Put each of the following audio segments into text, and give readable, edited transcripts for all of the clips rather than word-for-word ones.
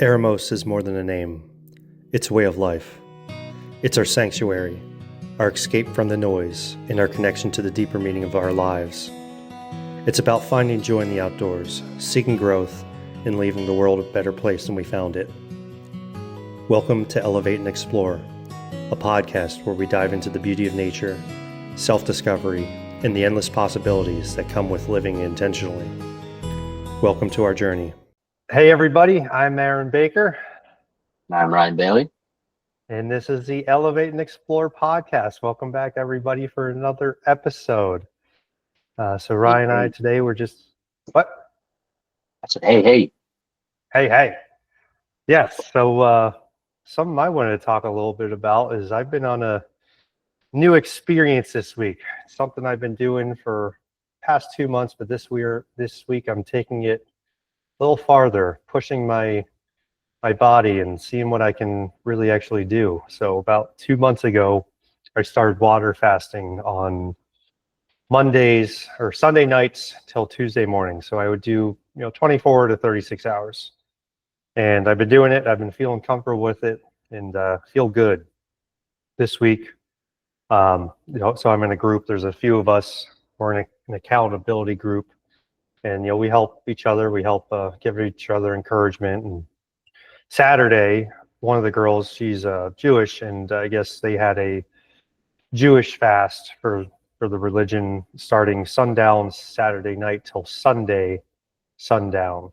Eremos is more than a name. It's a way of life. It's our sanctuary, our escape from the noise, and our connection to the deeper meaning of our lives. It's about finding joy in the outdoors, seeking growth, and leaving the world a better place than we found it. Welcome to Elevate and Explore, a podcast where we dive into the beauty of nature, self-discovery, and the endless possibilities that come with living intentionally. Welcome to our journey. Hey everybody, I'm Aaron Baker. I'm Ryan Bailey. And this is the Elevate and Explore podcast. Welcome back everybody for another episode. So Ryan and I today we're just, what? I said, hey. Hey. Yes, so something I wanted to talk a little bit about is I've been on a new experience this week. Something I've been doing for past 2 months, but this week I'm taking it a little farther, pushing my body and seeing what I can really actually do. So about 2 months ago, I started water fasting on Mondays or Sunday nights till Tuesday morning. So I would do 24 to 36 hours. And I've been doing it. I've been feeling comfortable with it and feel good. This week, so I'm in a group. There's a few of us. We're in an accountability group, and we help each other. We help give each other encouragement. And Saturday, one of the girls, she's Jewish, and I guess they had a Jewish fast for the religion starting sundown Saturday night till Sunday sundown.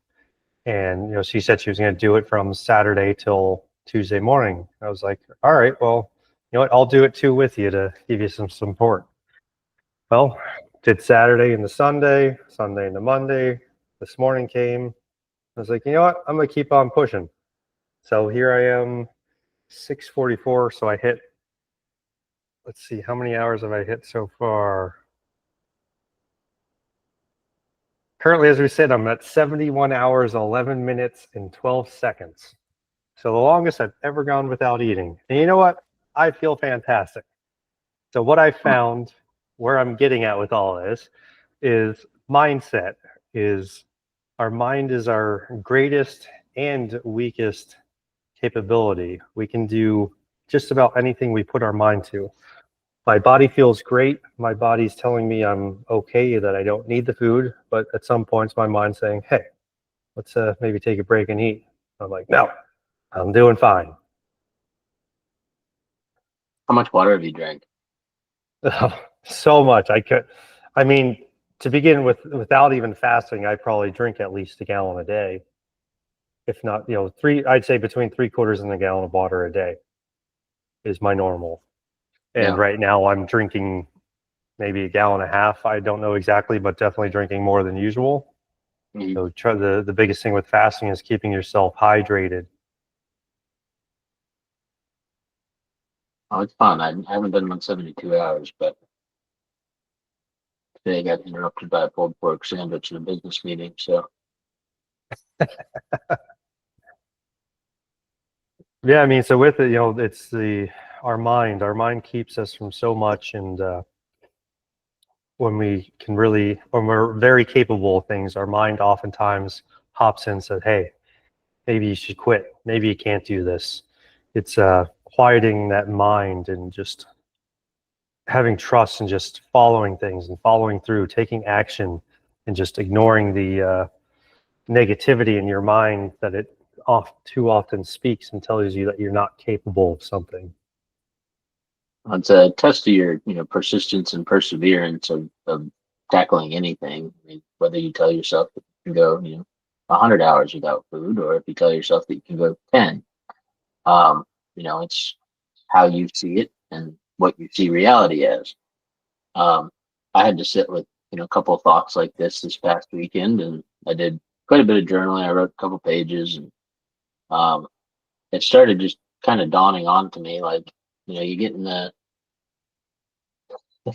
And she said she was going to do it from Saturday till Tuesday morning. I was like, all right, well, you know what? I'll do it too with you to give you some support. Well, did Saturday into Sunday into Monday. This morning came. I was like, you know what? I'm going to keep on pushing. So here I am, 6:44. So I hit, let's see, how many hours have I hit so far? Currently, as we said, I'm at 71 hours, 11 minutes, and 12 seconds. So the longest I've ever gone without eating. And you know what? I feel fantastic. So what I found, where I'm getting at with all this, is mindset. Our mind is our greatest and weakest capability. We can do just about anything we put our mind to. My body feels great. My body's telling me I'm okay, that I don't need the food. But at some points, my mind's saying, hey, let's maybe take a break and eat. I'm like, no, I'm doing fine. How much water have you drank? So much. To begin with, without even fasting, I probably drink at least a gallon a day. If not, I'd say between 3/4 and a gallon of water a day is my normal. And right now I'm drinking maybe a gallon and a half. I don't know exactly, but definitely drinking more than usual. So the biggest thing with fasting is keeping yourself hydrated. Oh, it's fun. I haven't done one 72 hours, but today I got interrupted by a pulled pork sandwich in a business meeting. So Yeah, so with it, it's our mind. Our mind keeps us from so much, and when we're very capable of things, our mind oftentimes hops in and says, hey, maybe you should quit. Maybe you can't do this. It's quieting that mind and just having trust and just following things and following through, taking action, and just ignoring the negativity in your mind that it too often speaks and tells you that you're not capable of something. it's a test of your, persistence and perseverance of tackling anything. I mean, whether you tell yourself that you can go, 100 hours without food, or if you tell yourself that you can go 10. It's how you see it and what you see reality as. I had to sit with, a couple of thoughts like this past weekend, and I did quite a bit of journaling. I wrote a couple pages, and it started just kind of dawning on to me, like, you get in the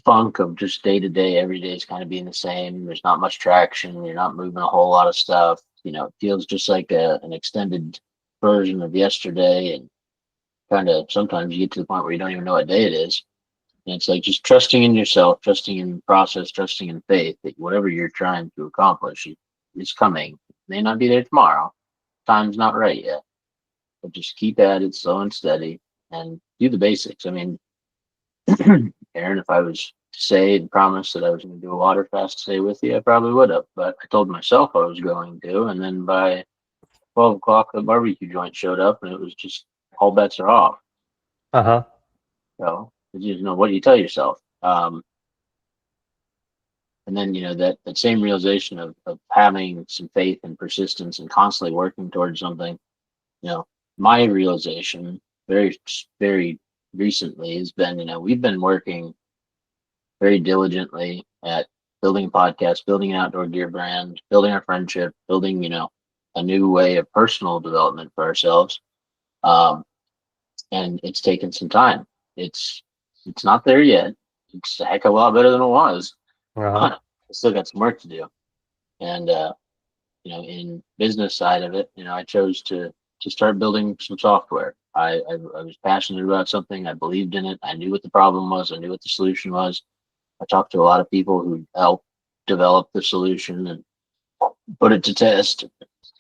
funk of just day to day, every day is kind of being the same. There's not much traction. You're not moving a whole lot of stuff. It feels just like an extended version of yesterday, and kind of sometimes you get to the point where you don't even know what day it is. And it's like just trusting in yourself, trusting in the process, trusting in faith that whatever you're trying to accomplish is coming. It may not be there tomorrow. Time's not right yet. but just keep at it slow and steady and do the basics. I mean, Aaron, if I was to say and promise that I was going to do a water fast to stay with you, I probably would have. But I told myself I was going to, and then by 12 o'clock, the barbecue joint showed up, and it was just all bets are off. Uh-huh. So what do you tell yourself? And then that same realization of having some faith and persistence and constantly working towards something. My realization very very recently has been we've been working very diligently at building a podcast, building an outdoor gear brand, building our friendship, building a new way of personal development for ourselves. And it's taken some time. It's not there yet. It's a heck of a lot better than it was. Uh-huh. I still got some work to do. And in business side of it, I chose to start building some software. I was passionate about something. I believed in it. I knew what the problem was. I knew what the solution was. I talked to a lot of people who helped develop the solution and put it to test,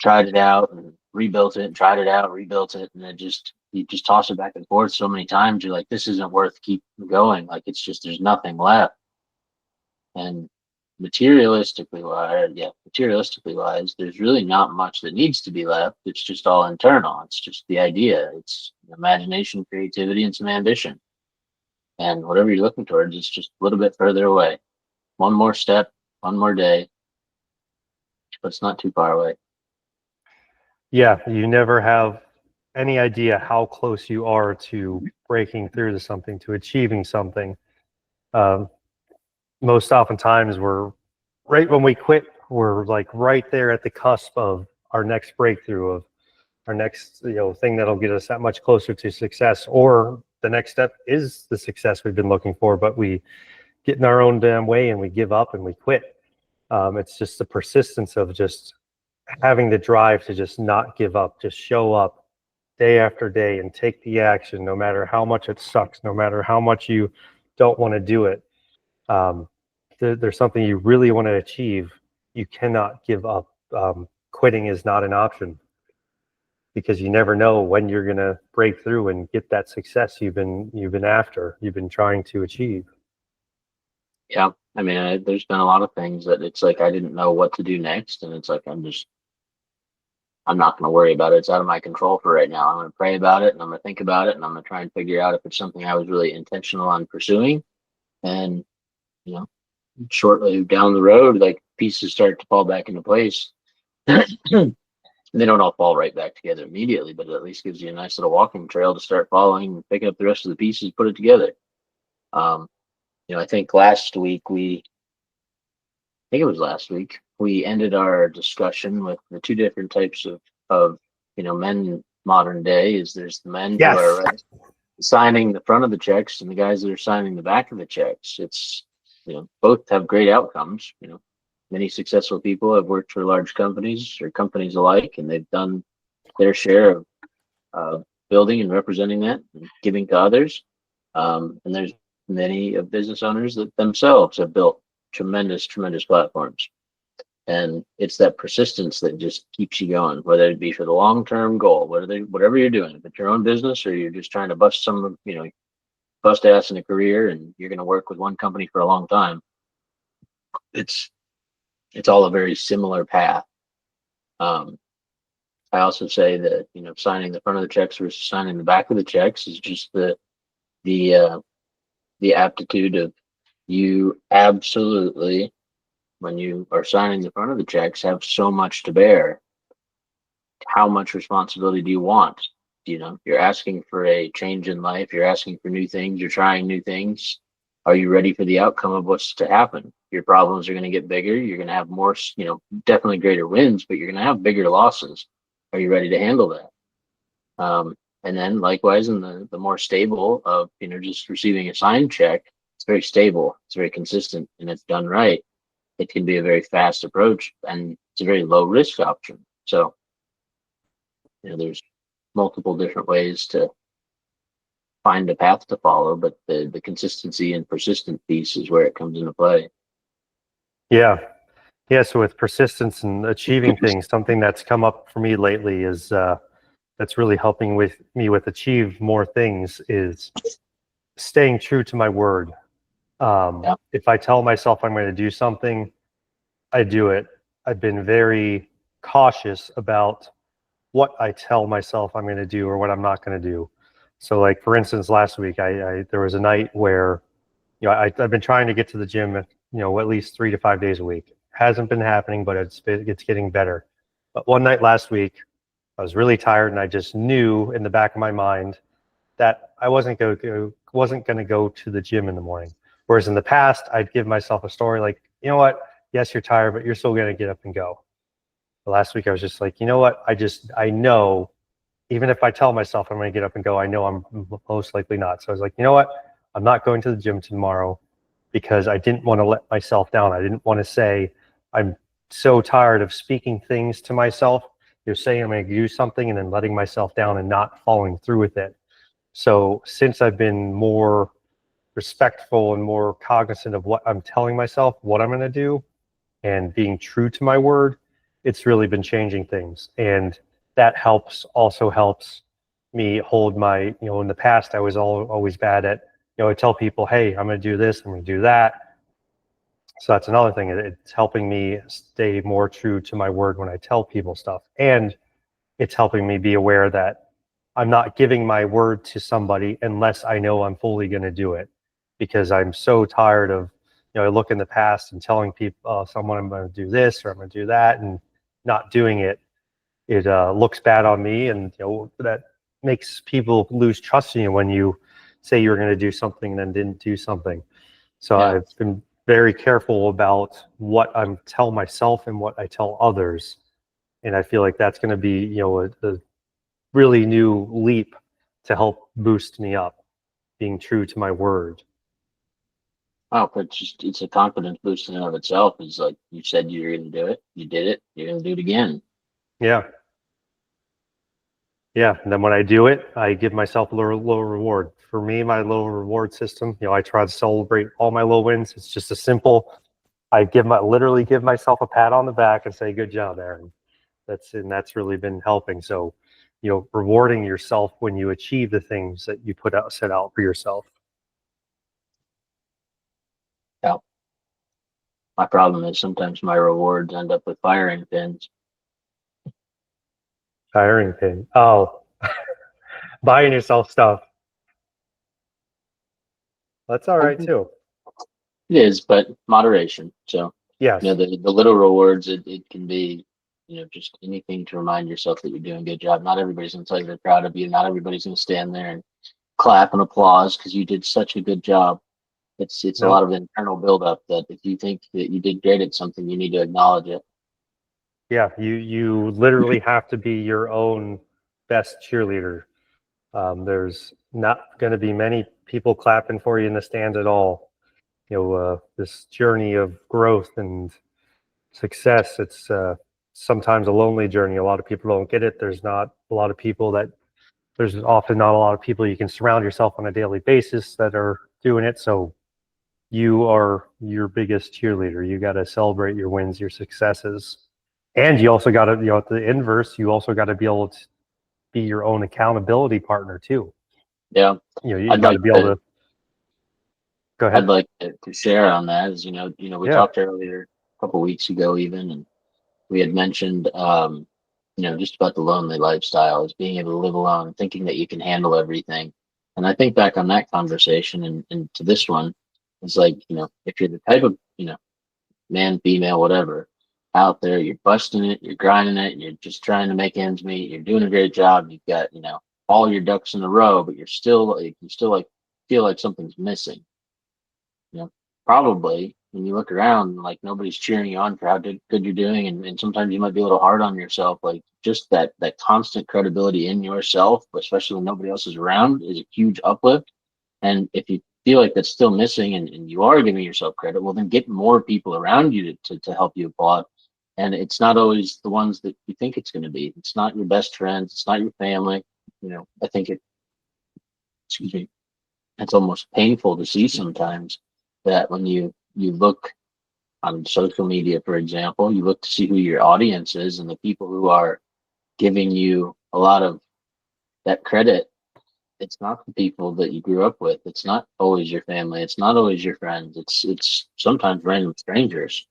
tried it out and rebuilt it, tried it out, rebuilt it, and you just toss it back and forth so many times. You're like, this isn't worth keep going. Like it's just there's nothing left. And materialistically wise, there's really not much that needs to be left. It's just all internal. It's just the idea. It's imagination, creativity, and some ambition. And whatever you're looking towards, it's just a little bit further away. One more step, one more day, but it's not too far away. Yeah, you never have any idea how close you are to breaking through to something, to achieving something. Most oftentimes we're right when we quit, we're like right there at the cusp of our next breakthrough, of our next thing that'll get us that much closer to success, or the next step is the success we've been looking for, but we get in our own damn way and we give up and we quit. It's just the persistence of just having the drive to just not give up, just show up day after day and take the action, no matter how much it sucks, no matter how much you don't want to do it. There's something you really want to achieve, you cannot give up. Quitting is not an option, because you never know when you're going to break through and get that success you've been trying to achieve. Yeah, I mean, there's been a lot of things that it's like I didn't know what to do next, and it's like I'm not going to worry about it. It's out of my control for right now. I'm going to pray about it, and I'm going to think about it, and I'm going to try and figure out if it's something I was really intentional on pursuing. And shortly down the road, like pieces start to fall back into place. They don't all fall right back together immediately, but it at least gives you a nice little walking trail to start following, picking up the rest of the pieces, put it together. I think last week we ended our discussion with the two different types of men in modern day. Is there's the men Yes. who are signing the front of the checks and the guys that are signing the back of the checks. It's both have great outcomes. Many successful people have worked for large companies or companies alike, and they've done their share of building and representing that and giving to others. And there's many of business owners that themselves have built tremendous platforms. And it's that persistence that just keeps you going, whether it be for the long-term goal, whatever you're doing, if it's your own business or you're just trying to bust ass in a career and you're going to work with one company for a long time. It's all a very similar path. I also say that, signing the front of the checks versus signing the back of the checks is just the aptitude of you absolutely, when you are signing the front of the checks, have so much to bear. How much responsibility do you want? You're asking for a change in life. You're asking for new things. You're trying new things. Are you ready for the outcome of what's to happen? Your problems are going to get bigger. You're going to have more, definitely greater wins, but you're going to have bigger losses. Are you ready to handle that? And then likewise, in the more stable of, just receiving a signed check, it's very stable. It's very consistent, and it's done right. It can be a very fast approach, and it's a very low risk option. So, there's multiple different ways to find a path to follow, but the consistency and persistent piece is where it comes into play. Yeah. So with persistence and achieving things, something that's come up for me lately is that's really helping with me with achieve more things is staying true to my word. Yeah. If I tell myself I'm going to do something, I do it. I've been very cautious about what I tell myself I'm going to do or what I'm not going to do. So, like for instance, last week, I there was a night where I've been trying to get to the gym, at least 3 to 5 days a week. Hasn't been happening, but it's getting better. But one night last week, I was really tired, and I just knew in the back of my mind that I wasn't going to go to the gym in the morning. Whereas in the past, I'd give myself a story like, you know what? Yes, you're tired, but you're still going to get up and go. But last week, I was just like, you know what? I know, even if I tell myself I'm going to get up and go, I know I'm most likely not. So I was like, you know what? I'm not going to the gym tomorrow because I didn't want to let myself down. I didn't want to say, I'm so tired of speaking things to myself. You're saying I'm going to do something and then letting myself down and not following through with it. So since I've been more respectful and more cognizant of what I'm telling myself, what I'm going to do, and being true to my word, it's really been changing things. And that also helps me hold my, in the past, I was always bad at, I tell people, hey, I'm going to do this, I'm going to do that. So that's another thing. It's helping me stay more true to my word when I tell people stuff. And it's helping me be aware that I'm not giving my word to somebody unless I know I'm fully going to do it, because I'm so tired of, I look in the past and telling people, someone I'm going to do this or I'm going to do that and not doing it. It looks bad on me, and that makes people lose trust in you when you say you're going to do something and then didn't do something. So Yeah. I've been very careful about what I tell myself and what I tell others, and I feel like that's going to be a really new leap to help boost me up, being true to my word. Wow, but it's a confidence boost in and of itself. It's like you said you're going to do it, you did it, you're going to do it again. Yeah. Yeah. And then when I do it, I give myself a little reward. For me, my little reward system, I try to celebrate all my little wins. It's just a simple, literally give myself a pat on the back and say, good job, Aaron. That's really been helping. So, rewarding yourself when you achieve the things that you set out for yourself. Yeah. My problem is sometimes my rewards end up with firing pins. Hiring pin. Oh, buying yourself stuff. That's all right too. It is, but moderation. So, Yes. the little rewards, it can be, just anything to remind yourself that you're doing a good job. Not everybody's going to tell you they're proud of you. Not everybody's going to stand there and clap and applause because you did such a good job. It's a lot No. of internal buildup that if you think that you did great at something, you need to acknowledge it. Yeah. You literally have to be your own best cheerleader. There's not going to be many people clapping for you in the stands at all. This journey of growth and success, it's sometimes a lonely journey. A lot of people don't get it. There's often not a lot of people you can surround yourself on a daily basis that are doing it. So you are your biggest cheerleader. You got to celebrate your wins, your successes. And you also got to, at the inverse, you also got to be able to be your own accountability partner too. Yeah, You I'd got to like be able to. to go I'd ahead. like to share on that. As we Yeah. talked earlier, a couple weeks ago, even, and we had mentioned, just about the lonely lifestyle, is being able to live alone, thinking that you can handle everything. And I think back on that conversation and to this one, it's like, if you're the type of, man, female, whatever, out there, you're busting it, you're grinding it, you're just trying to make ends meet, you're doing a great job, you've got, all your ducks in a row, but you still like feel like something's missing. you know, Probably when you look around, like nobody's cheering you on for how good you're doing, and sometimes you might be a little hard on yourself. Like just that constant credibility in yourself, especially when nobody else is around, is a huge uplift. And if you feel like that's still missing and you are giving yourself credit, well, then get more people around you to help you applaud. And it's not always the ones that you think it's going to be. It's not your best friends. It's not your family. I think excuse me, it's almost painful to see sometimes that when you look on social media, for example, you look to see who your audience is, and the people who are giving you a lot of that credit, it's not the people that you grew up with. It's not always your family. It's not always your friends. It's sometimes random strangers.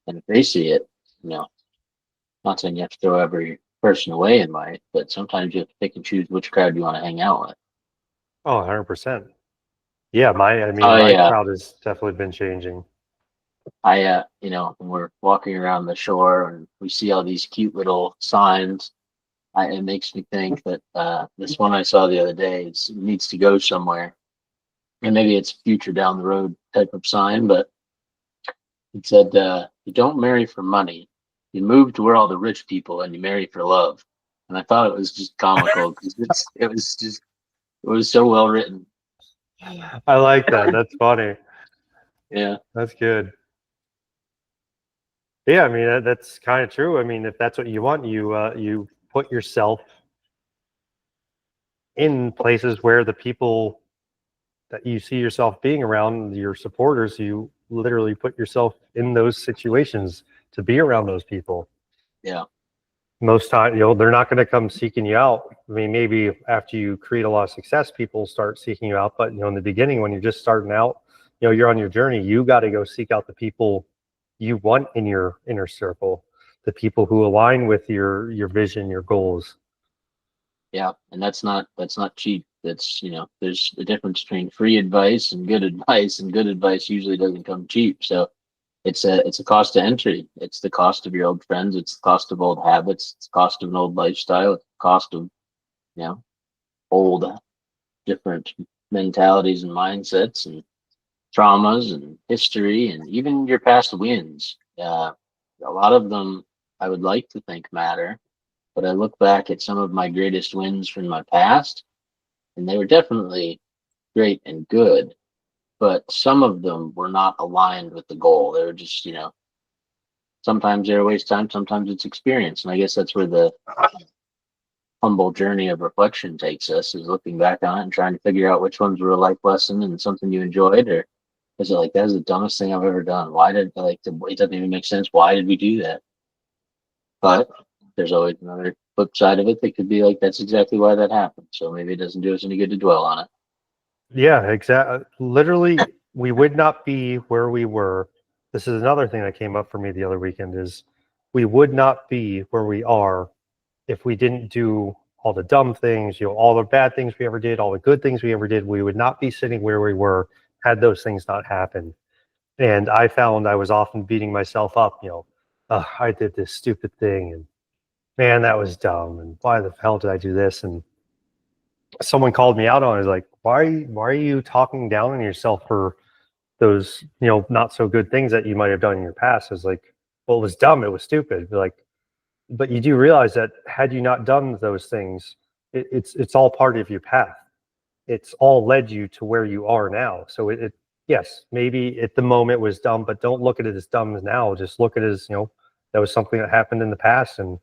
And if they see it, you know, not saying you have to throw every person away in life, but sometimes you have to pick and choose which crowd you want to hang out with. Oh, 100%. Yeah, I mean, Oh my yeah. crowd has definitely been changing. When we're walking around the shore and we see all these cute little signs, it makes me think that this one I saw the other day needs to go somewhere. And maybe it's future down the road type of sign, but it said, "You don't marry for money. You move to where all the rich people, and you marry for love." And I thought it was just comical because it was so well written. I like that. That's funny. Yeah, That's good. Yeah, I mean that's kind of true. I mean, if that's what you want, you put yourself in places where the people that you see yourself being around, your supporters, you literally put yourself in those situations to be around those people. yeah, Most time, they're not going to come seeking you out. I mean, maybe after you create a lot of success, people start seeking you out. But in the beginning, when you're just starting out, you're on your journey. You got to go seek out the people you want in your inner circle, the people who align with your vision, your goals. yeah. And that's not cheap. There's a difference between free advice and good advice, and good advice usually doesn't come cheap. So it's a cost to entry. It's the cost of your old friends. It's the cost of old habits. It's the cost of an old lifestyle. It's the cost of old different mentalities and mindsets and traumas and history and even your past wins. A lot of them I would like to think matter, but I look back at some of my greatest wins from my past, and they were definitely great and good, but some of them were not aligned with the goal. They were just, sometimes they're a waste of time, sometimes it's experience. And I guess that's where the humble journey of reflection takes us, is looking back on it and trying to figure out which ones were a life lesson and something you enjoyed, or is it like, that is the dumbest thing I've ever done? Why did it doesn't even make sense. Why did we do that? But there's always another flip side of it that could be like, that's exactly why that happened. So maybe it doesn't do us any good to dwell on it. Yeah, exactly. Literally, we would not be where we were. This is another thing that came up for me the other weekend is we would not be where we are if we didn't do all the dumb things, all the bad things we ever did, all the good things we ever did. We would not be sitting where we were had those things not happened. And I found I was often beating myself up, I did this stupid thing and man, that was dumb. And why the hell did I do this? And someone called me out on it. I was like, why are you talking down on yourself for those, not so good things that you might have done in your past? It's like, well, it was dumb. It was stupid. Like, but you do realize that had you not done those things, it's all part of your path. It's all led you to where you are now. So yes, maybe at the moment was dumb, but don't look at it as dumb as now. Just look at it as, that was something that happened in the past. And,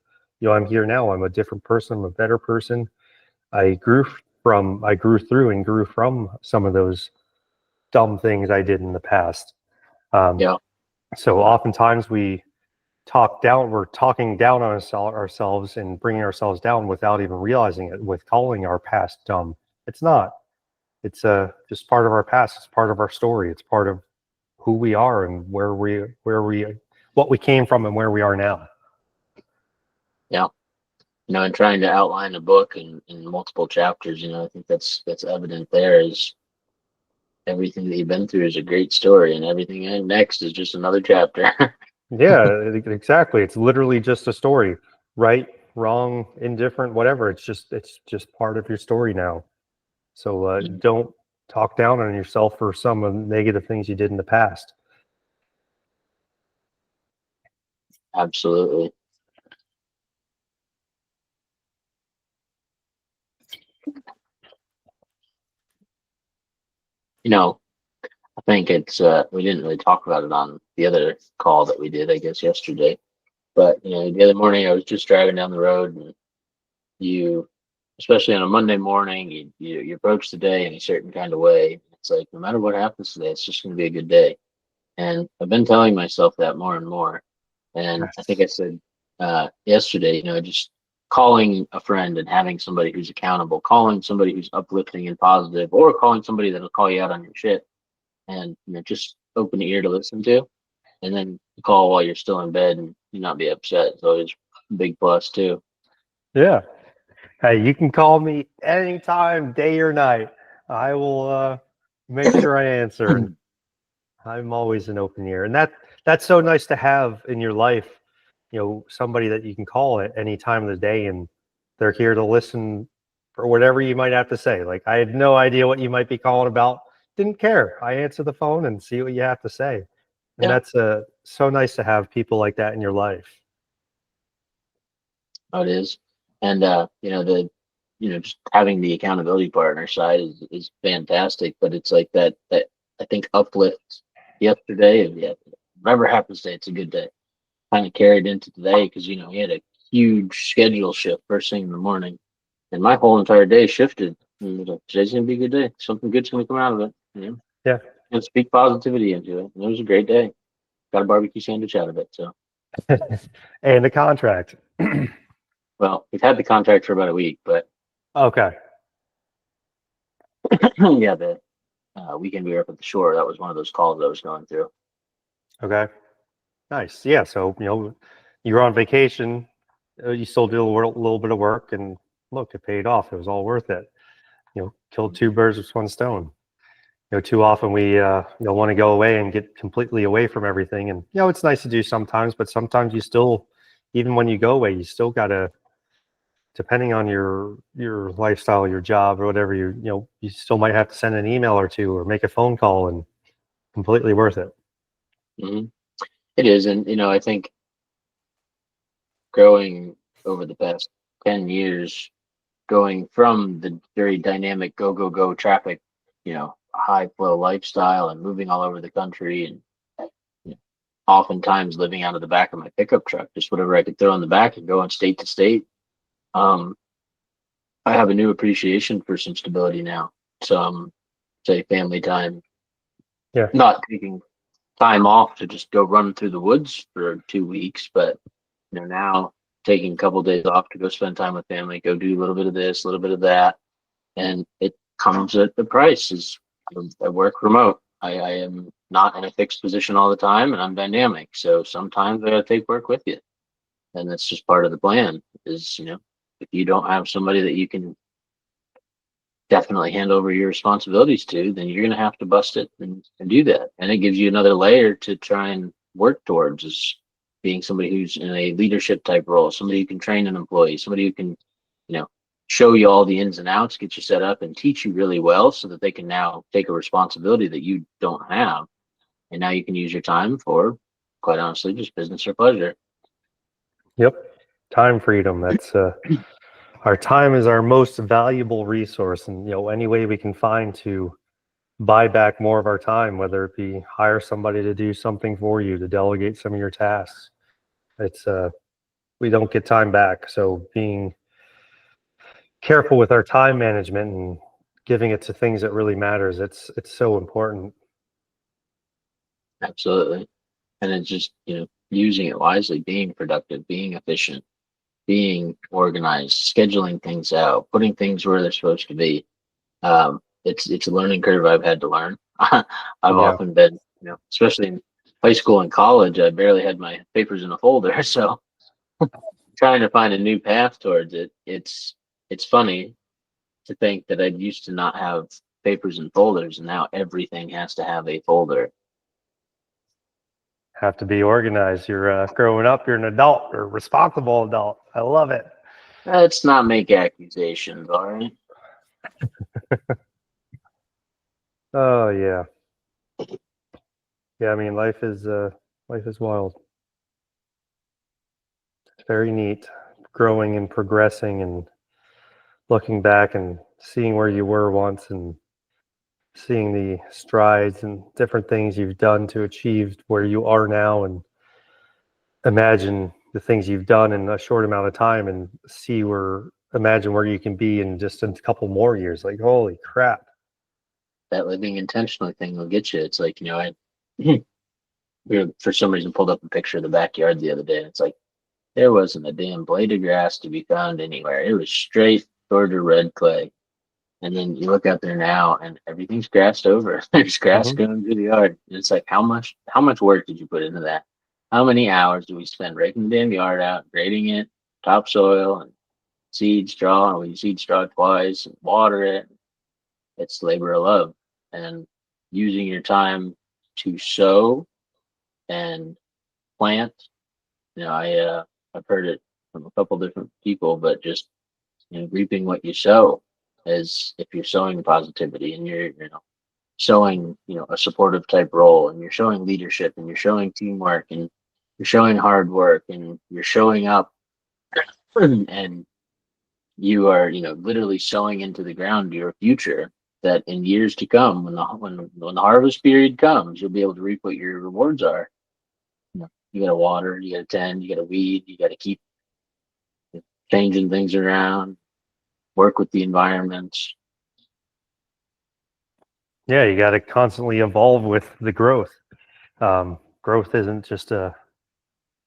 I'm here now. I'm a different person. I'm a better person. I grew through and grew from some of those dumb things I did in the past. Um, Yeah. so oftentimes we're talking down on ourselves and bringing ourselves down without even realizing it, with calling our past dumb. It's not. It's just part of our past. It's part of our story. It's part of who we are and what we came from and where we are now. Yeah. And trying to outline a book in multiple chapters, I think that's evident there, is everything that you've been through is a great story, and everything next is just another chapter. Yeah, exactly. It's literally just a story, right, wrong, indifferent, whatever. It's just part of your story now. So don't talk down on yourself for some of the negative things you did in the past. Absolutely. I think we didn't really talk about it on the other call that we did, I guess, yesterday. But the other morning I was just driving down the road, and you, especially on a Monday morning, you approach the day in a certain kind of way. It's like, no matter what happens today, it's just going to be a good day. And I've been telling myself that more and more. And I think I said yesterday, just calling a friend and having somebody who's accountable, calling somebody who's uplifting and positive, or calling somebody that'll call you out on your shit, and just open ear to listen to, and then call while you're still in bed and you not be upset. It's always a big plus too. Yeah. Hey, you can call me anytime, day or night. I will make sure I answer, and I'm always an open ear. And that's so nice to have in your life, somebody that you can call at any time of the day, and they're here to listen for whatever you might have to say. Like, I had no idea what you might be calling about. Didn't care. I answer the phone and see what you have to say. And Yeah, that's so nice to have people like that in your life. how it is. And just having the accountability partner side is fantastic. But it's like that I think uplift yesterday, and yeah, whatever happens today, it's a good day. Kind of carried into today because we had a huge schedule shift first thing in the morning, and my whole entire day shifted. And it was like, today's gonna be a good day. Something good's gonna come out of it. Yeah. And speak positivity into it. And it was a great day. Got a barbecue sandwich out of it. So, And the contract. well, we've had the contract for about a week, but Okay. yeah, the weekend we were up at the shore, that was one of those calls I was going through. Okay. Nice. Yeah. So, you're on vacation, you still do a little bit of work, and look, it paid off. It was all worth it. Killed two birds with one stone. Too often we want to go away and get completely away from everything. And, it's nice to do sometimes, but sometimes you still, even when you go away, you still got to, depending on your lifestyle, your job, or whatever, you still might have to send an email or two or make a phone call, and completely worth it. hmm It is. And, I think growing over the past 10 years, going from the very dynamic go, go, go traffic, high flow lifestyle and moving all over the country and you know, oftentimes living out of the back of my pickup truck, just whatever I could throw in the back and going state to state. Um, I have a new appreciation for some stability now. Some say family time, Yeah. not taking time off to just go run through the woods for 2 weeks, but now taking a couple of days off to go spend time with family, go do a little bit of this, a little bit of that, and it comes at the price. Is I work remote. I am not in a fixed position all the time, and I'm dynamic. So sometimes I got to take work with you, and that's just part of the plan. Is if you don't have somebody that you can definitely hand over your responsibilities to, then you're going to have to bust it and do that. And it gives you another layer to try and work towards is being somebody who's in a leadership type role, somebody who can train an employee, somebody who can, show you all the ins and outs, get you set up and teach you really well so that they can now take a responsibility that you don't have. And now you can use your time for, quite honestly, just business or pleasure. Yep. Time freedom. That's our time is our most valuable resource, and any way we can find to buy back more of our time, whether it be hire somebody to do something for you, to delegate some of your tasks. It's we don't get time back. So being careful with our time management and giving it to things that really matters, it's so important. Absolutely. And it's just, using it wisely, being productive, being efficient, being organized, scheduling things out, putting things where they're supposed to be. It's a learning curve I've had to learn. I've Yeah. often been, especially in high school and college, I barely had my papers in a folder. So trying to find a new path towards it, it's funny to think that I used to not have papers and folders, and now everything has to have a folder. Have to be organized. You're growing up, you're an adult, you're a responsible adult. I love it. Let's not make accusations, all right? Oh yeah. Yeah, I mean, life is wild. It's very neat, growing and progressing and looking back and seeing where you were once, and seeing the strides and different things you've done to achieve where you are now, and imagine the things you've done in a short amount of time, and imagine where you can be in just a couple more years. Like, holy crap. That living intentionally thing will get you. It's like, I we for some reason pulled up a picture of the backyard the other day, and it's like There wasn't a damn blade of grass to be found anywhere. It was straight Georgia red clay. And then you look out there now and everything's grassed over. There's grass Hmm. going through the yard. And it's like how much work did you put into that? How many hours do we spend raking the damn yard out, grading it, topsoil and seed straw, and we seed straw twice and water it. It's labor of love. And using your time to sow and plant. I've heard it from a couple different people, but just reaping what you sow is if you're sowing positivity and you're showing a supportive type role and you're showing leadership and you're showing teamwork and you're showing hard work and you're showing up and you are literally sowing into the ground your future that in years to come when the harvest period comes you'll be able to reap what your rewards are. You got to water, you got to tend, you got to weed, you got to keep changing things around, work with the environment. Yeah, you got to constantly evolve with the growth. Growth isn't just a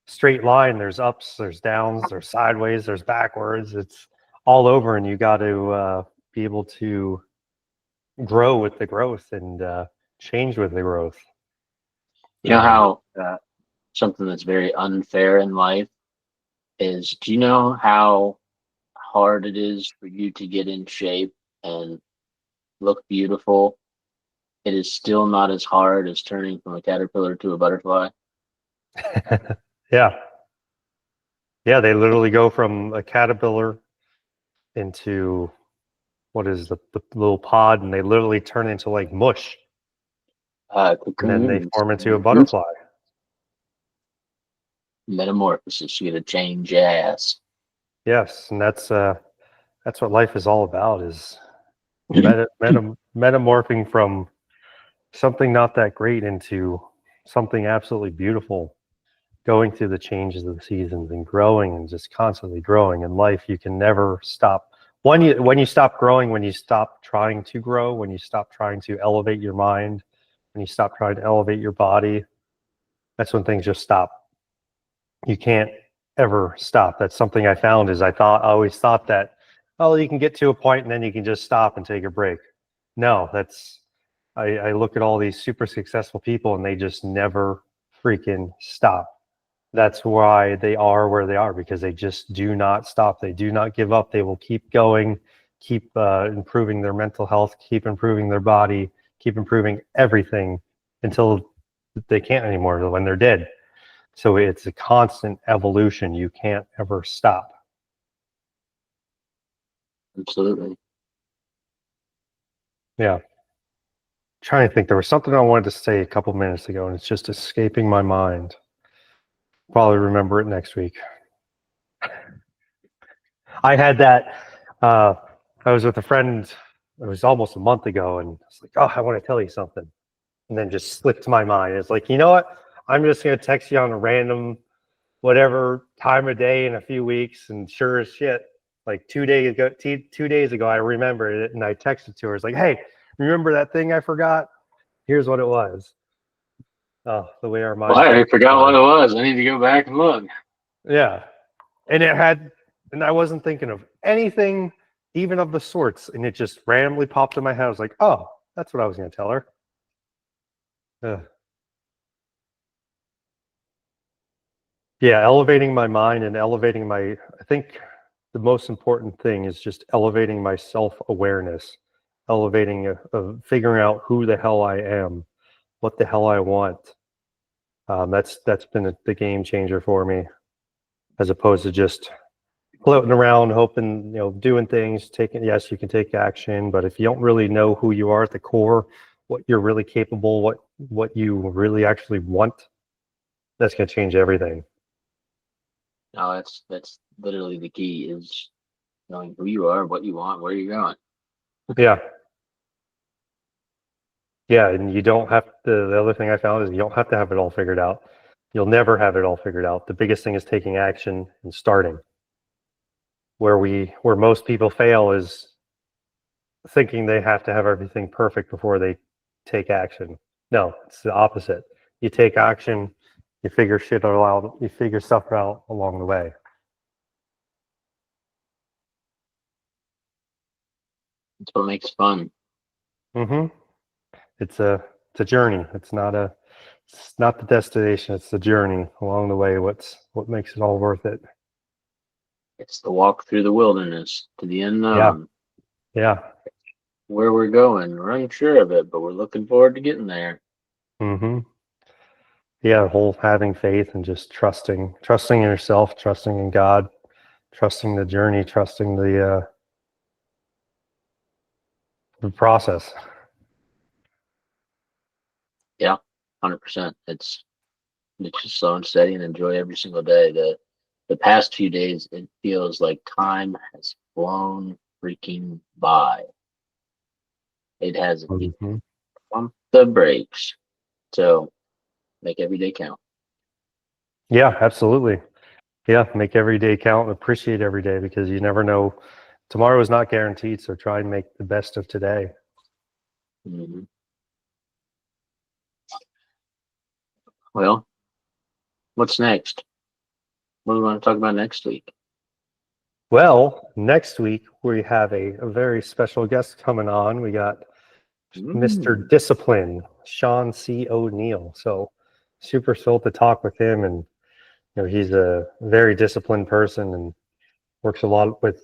straight line. There's ups, there's downs, there's sideways, there's backwards. It's all over, and you got to be able to grow with the growth and change with the growth. You know Um, how something that's very unfair in life is, do you know how hard it is for you to get in shape and look beautiful? It is still not as hard as turning from a caterpillar to a butterfly. yeah, yeah. They literally go from a caterpillar into what is the little pod, and they literally turn into like mush, and then they Cocoons, form into a butterfly. metamorphosis. You got to change ass. Yes, and that's what life is all about: is metamorphing from something not that great into something absolutely beautiful, going through the changes of the seasons and growing and just constantly growing. In life, you can never stop. When you stop growing, when you stop trying to grow, when you stop trying to elevate your mind, when you stop trying to elevate your body, that's when things just stop. You can't ever stop. That's something I found. Is I always thought that, oh, you can get to a point and then you can just stop and take a break. No, I look at all these super successful people and they just never freaking stop. That's why they are where they are, because they just do not stop. They do not give up. They will keep going, keep improving their mental health, keep improving their body, keep improving everything until they can't anymore, when they're dead. So it's a constant evolution. You can't ever stop. Absolutely. Yeah. Trying to think, there was something I wanted to say a couple minutes ago, and it's just escaping my mind. Probably remember it next week. I had that. I was with a friend. It was almost a month ago, and I was like, "Oh, I want to tell you something," and then just slipped my mind. It's like, you know what? I'm just gonna text you on a random, whatever time of day in a few weeks, and sure as shit, like 2 days ago, 2 days ago, I remembered it, and I texted to her. It's like, "Hey, remember that thing I forgot? Here's what it was." Oh, the way our Well, minds I work forgot what sometimes. it was. I need to go back and look. Yeah. And and I wasn't thinking of anything, even of the sorts. And it just randomly popped in my head. I was like, oh, that's what I was going to tell her. Ugh. Yeah. Elevating my mind and I think the most important thing is just elevating my self awareness, elevating, figuring out who the hell I am, what the hell I want. That's been the game changer for me, as opposed to just floating around hoping, doing things, taking, yes, you can take action, but if you don't really know who you are at the core, what you're really capable, what you really actually want, that's going to change everything. No, that's literally the key is knowing who you are, what you want, where you're going. Yeah. Yeah, and you don't have to, the other thing I found is you don't have to have it all figured out. You'll never have it all figured out. The biggest thing is taking action and starting. Where most people fail is thinking they have to have everything perfect before they take action. No, it's the opposite. You take action, you figure shit out. You figure stuff out along the way. That's what makes it fun. Mm-hmm. It's a journey. It's not the destination. It's the journey along the way. What makes it all worth it. It's the walk through the wilderness to the Yeah. unknown. Yeah. Where we're going, we're unsure of it, but we're looking forward to getting there. Mm-hmm. Yeah. The whole having faith and just trusting in yourself, trusting in God, trusting the journey, trusting the process. Yeah, 100%. It's just slow and steady and enjoy every single day. The past few days, it feels like time has flown freaking by. It hasn't even Mm-hmm. pumped the brakes. So make every day count. Yeah, absolutely. Yeah, make every day count and appreciate every day because you never know. Tomorrow is not guaranteed, so try and make the best of today. Hmm. Well, what's next? What do we want to talk about next week? Well, next week we have a very special guest coming on. We got Mr. Mm, Discipline, Sean C. O'Neill. So super thrilled to talk with him. And he's a very disciplined person and works a lot with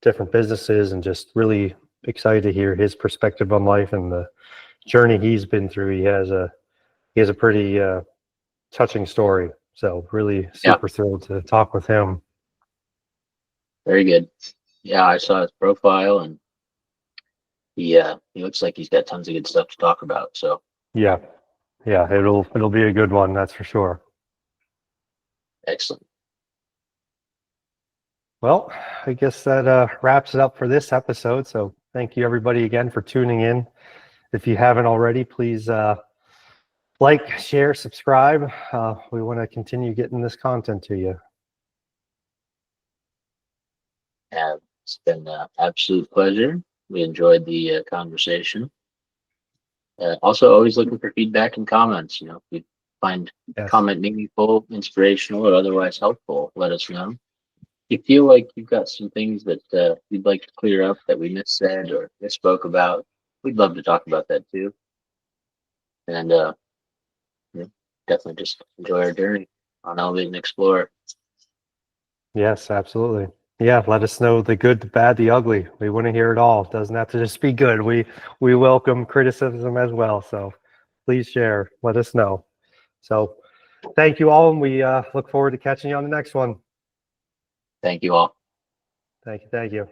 different businesses, and just really excited to hear his perspective on life and the journey he's been through. He has a pretty touching story. So really yeah, super thrilled to talk with him. very good. Yeah, I saw his profile and he looks like he's got tons of good stuff to talk about. So Yeah. Yeah. It'll be a good one. That's for sure. excellent. Well, I guess that wraps it up for this episode. So thank you everybody again for tuning in. If you haven't already, please like, share, subscribe. We want to continue getting this content to you. It's been an absolute pleasure. We enjoyed the conversation. Also, always looking for feedback and comments. If you find Yes. comment meaningful, inspirational, or otherwise helpful, let us know. If you feel like you've got some things that you'd like to clear up that we missaid or misspoke about, we'd love to talk about that too. And yeah, definitely just enjoy our journey on Elevate and Explore. Yes, absolutely. Yeah, let us know the good, the bad, the ugly. We want to hear it all. It doesn't have to just be good. We welcome criticism as well. So please share. Let us know. So thank you all, and we look forward to catching you on the next one. Thank you all. Thank you. Thank you.